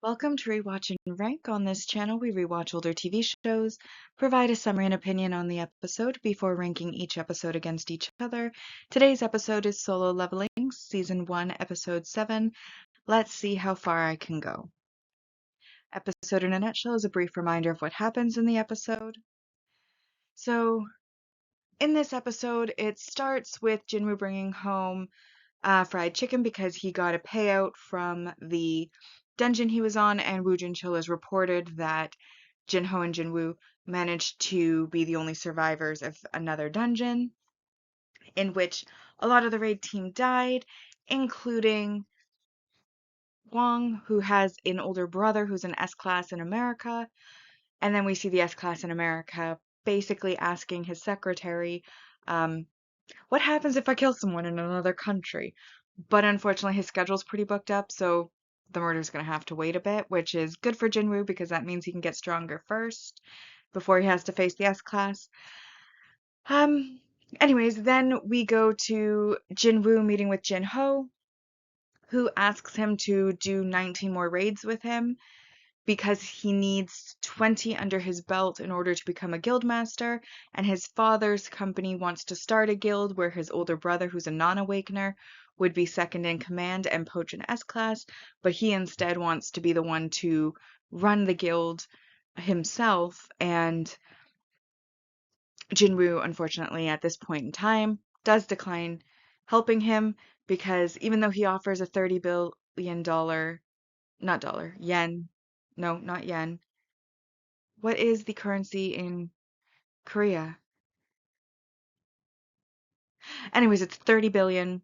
Welcome to Rewatch-and-Rank. On this channel, we rewatch older TV shows, provide a summary and opinion on the episode before ranking each episode against each other. Today's episode is Solo Leveling, Season 1, Episode 7. Let's see how far I can go. Episode in a nutshell is a brief reminder of what happens in the episode. So, in this episode, it starts with Jinwoo bringing home fried chicken because he got a payout from the dungeon he was on, and Woo Jin-chul has reported that Jin-ho and Jin-woo managed to be the only survivors of another dungeon in which a lot of the raid team died, including Wong, who has an older brother who's an S-class in America. And then we see the S-class in America basically asking his secretary, what happens if I kill someone in another country? But unfortunately, his schedule's pretty booked up, so the murder's going to have to wait a bit, which is good for Jinwoo because that means he can get stronger first before he has to face the S-class. Anyways, then we go to Jinwoo meeting with Jin-ho, who asks him to do 19 more raids with him because he needs 20 under his belt in order to become a guild master, and his father's company wants to start a guild where his older brother, who's a non-awakener, would be second in command and poach an S-class, but he instead wants to be the one to run the guild himself, and Jinwoo, unfortunately, at this point in time, does decline helping him because even though he offers a $30 billion, not dollar, yen, no, not yen. What is the currency in Korea? Anyways, it's 30 billion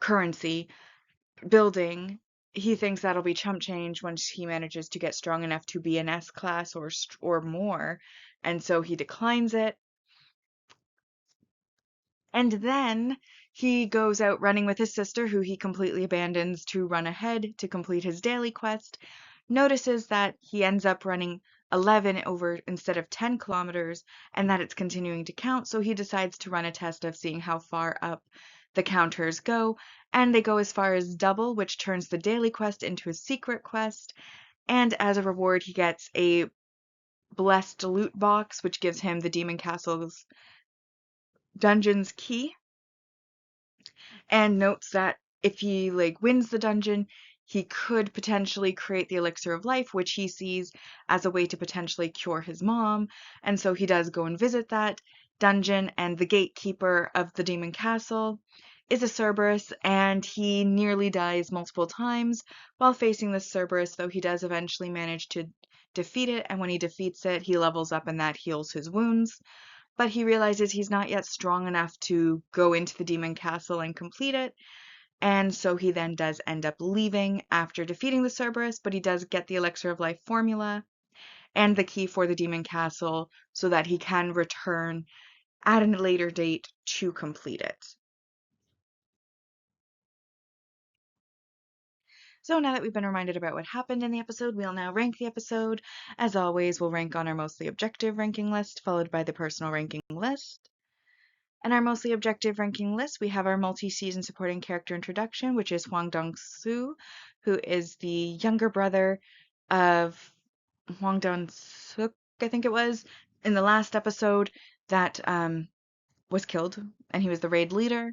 currency building. He thinks that'll be chump change once he manages to get strong enough to be an S-class or more, and so he declines it. And then he goes out running with his sister, who he completely abandons to run ahead to complete his daily quest, notices that he ends up running 11 over instead of 10 kilometers and that it's continuing to count, so he decides to run a test of seeing how far up the counters go, and they go as far as double, which turns the daily quest into a secret quest, and as a reward he gets a blessed loot box, which gives him the Demon Castle's dungeon's key, and notes that if he wins the dungeon, he could potentially create the elixir of life, which he sees as a way to potentially cure his mom. And so he does go and visit that dungeon, and the gatekeeper of the demon castle is a Cerberus, and he nearly dies multiple times while facing this Cerberus, though he does eventually manage to defeat it, and when he defeats it, he levels up and that heals his wounds. But he realizes he's not yet strong enough to go into the demon castle and complete it, and so he then does end up leaving after defeating the Cerberus, but he does get the elixir of life formula and the key for the demon castle so that he can return at a later date to complete it. So now that we've been reminded about what happened in the episode, we'll now rank the episode. As always, we'll rank on our mostly objective ranking list, followed by the personal ranking list. In our mostly objective ranking list, we have our multi-season supporting character introduction, which is Hwang Dong-soo, who is the younger brother of Hwang Dong-suk, I think it was, in the last episode that was killed, and he was the raid leader.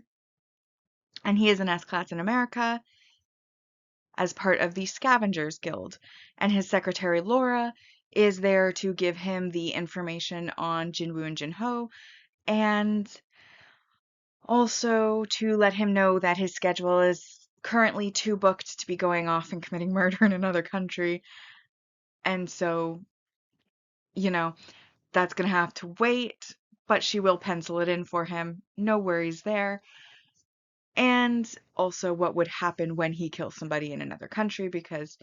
And he is an S-class in America as part of the Scavengers Guild. And his secretary, Laura, is there to give him the information on Jinwoo and Jin-ho, and also to let him know that his schedule is currently too booked to be going off and committing murder in another country. And so, that's going to have to wait, but she will pencil it in for him. No worries there. And also what would happen when he kills somebody in another country, because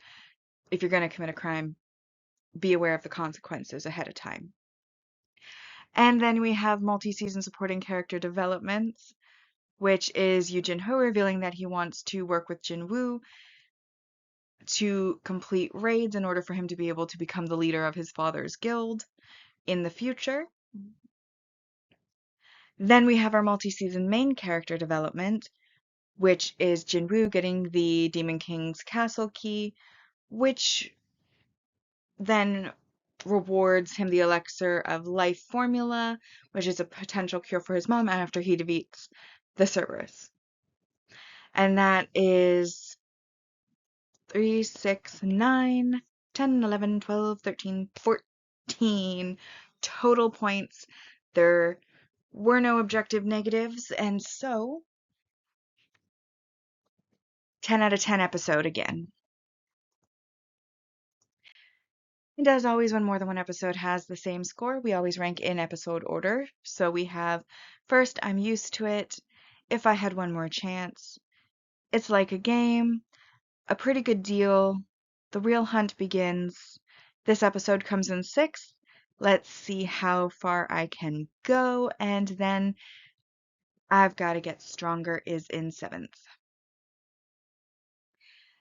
if you're going to commit a crime, be aware of the consequences ahead of time. And then we have multi-season supporting character developments, which is Yoo Jin-ho revealing that he wants to work with Jin-woo to complete raids in order for him to be able to become the leader of his father's guild in the future. Then we have our multi-season main character development, which is Jin-woo getting the Demon King's castle key, which then rewards him the elixir of life formula, which is a potential cure for his mom after he defeats the Cerberus. And that is 3, 6, 9, 10, 11, 12, 13, 14 total points. There were no objective negatives, and so 10 out of 10 episode again. And as always, when more than one episode has the same score, we always rank in episode order. So we have first, I'm used to it. If I had one more chance. It's like a game. A pretty good deal. The real hunt begins. This episode comes in sixth. Let's see how far I can go. And then I've got to get stronger is in seventh.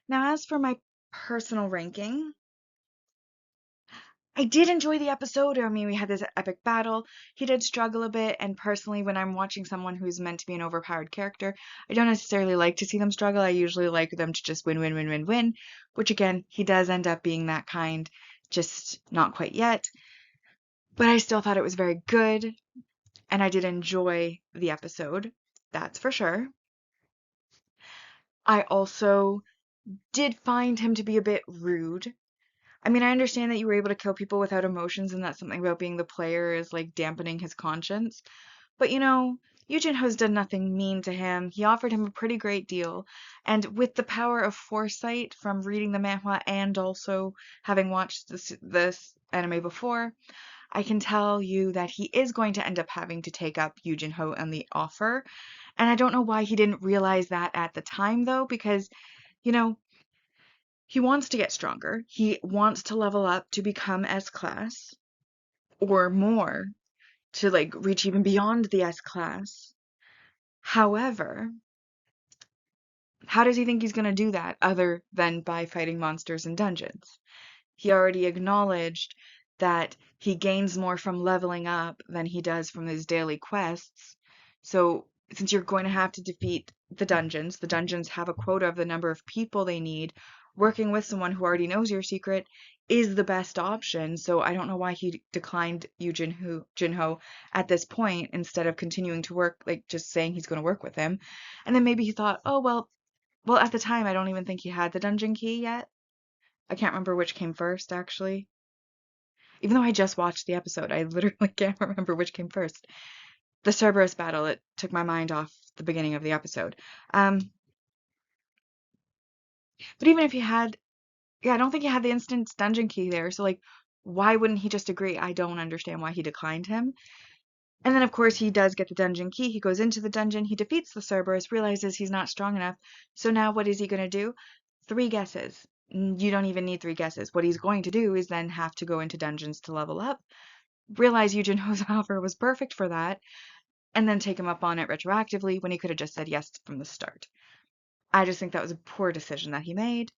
Now, as for my personal ranking, I did enjoy the episode. I mean, we had this epic battle. He did struggle a bit, and personally, when I'm watching someone who's meant to be an overpowered character, I don't necessarily like to see them struggle. I usually like them to just win, win, win, win, win, which again, he does end up being that kind, just not quite yet. But I still thought it was very good, and I did enjoy the episode. That's for sure. I also did find him to be a bit rude. I mean, I understand that you were able to kill people without emotions, and that's something about being the player is like dampening his conscience. But Eugen Ho's done nothing mean to him. He offered him a pretty great deal. And with the power of foresight from reading the manhwa and also having watched this anime before, I can tell you that he is going to end up having to take up Eugen Ho and the offer. And I don't know why he didn't realize that at the time, though, because, you know, he wants to get stronger. He wants to level up to become S class or more to like reach even beyond the S class. However, how does he think he's going to do that other than by fighting monsters in dungeons? He already acknowledged that he gains more from leveling up than he does from his daily quests. So, since you're going to have to defeat the dungeons have a quota of the number of people they need. Working with someone who already knows your secret is the best option. So, I don't know why he declined Jinho at this point instead of continuing to work, like just saying he's going to work with him. And then maybe he thought, oh, well, at the time, I don't even think he had the dungeon key yet. I can't remember which came first, actually. Even though I just watched the episode, I literally can't remember which came first. The Cerberus battle, it took my mind off the beginning of the episode. But even if he had, yeah, I don't think he had the instant dungeon key there. So, like, why wouldn't he just agree? I don't understand why he declined him. And then, of course, he does get the dungeon key. He goes into the dungeon. He defeats the Cerberus, realizes he's not strong enough. So now what is he going to do? 3 guesses. You don't even need 3 guesses. What he's going to do is then have to go into dungeons to level up, realize Eugen Ho's offer was perfect for that, and then take him up on it retroactively when he could have just said yes from the start. I just think that was a poor decision that he made.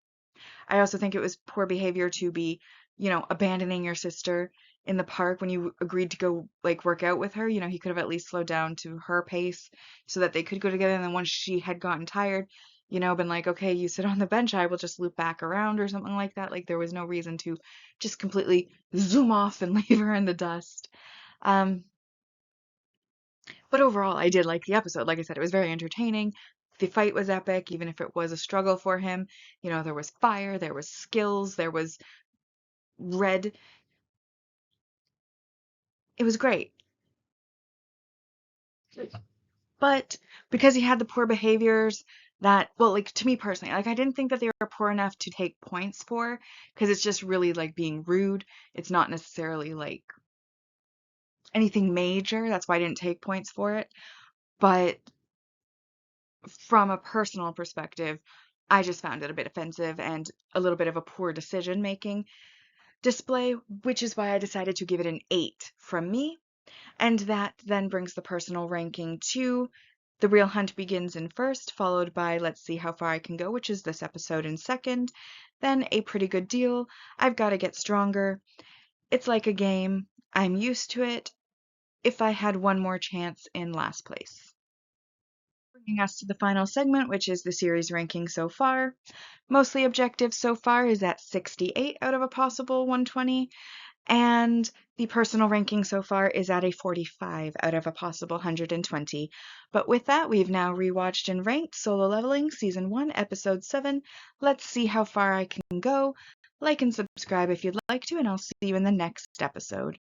I also think it was poor behavior to be, abandoning your sister in the park when you agreed to go like work out with her. He could have at least slowed down to her pace so that they could go together. And then once she had gotten tired, been like, okay, you sit on the bench, I will just loop back around or something like that. Like there was no reason to just completely zoom off and leave her in the dust. Um, but overall, I did like the episode. Like I said, it was very entertaining. The fight was epic, even if it was a struggle for him. There was fire, there was skills, there was red. It was great. But because he had the poor behaviors that, well, like to me personally, like I didn't think that they were poor enough to take points for, because it's just really like being rude. It's not necessarily like anything major. That's why I didn't take points for it. But from a personal perspective, I just found it a bit offensive and a little bit of a poor decision making display, which is why I decided to give it an 8 from me. And that then brings the personal ranking to The Real Hunt Begins in first, followed by Let's See How Far I Can Go, which is this episode in second. Then A Pretty Good Deal, I've Got to Get Stronger, It's Like a Game, I'm Used to It, If I Had One More Chance in last place. bringing us to the final segment, which is the series ranking so far. Mostly objective so far is at 68 out of a possible 120, and the personal ranking so far is at a 45 out of a possible 120. But with that, we've now rewatched and ranked Solo Leveling Season 1, Episode 7. Let's see how far I can go. Like and subscribe if you'd like to, and I'll see you in the next episode.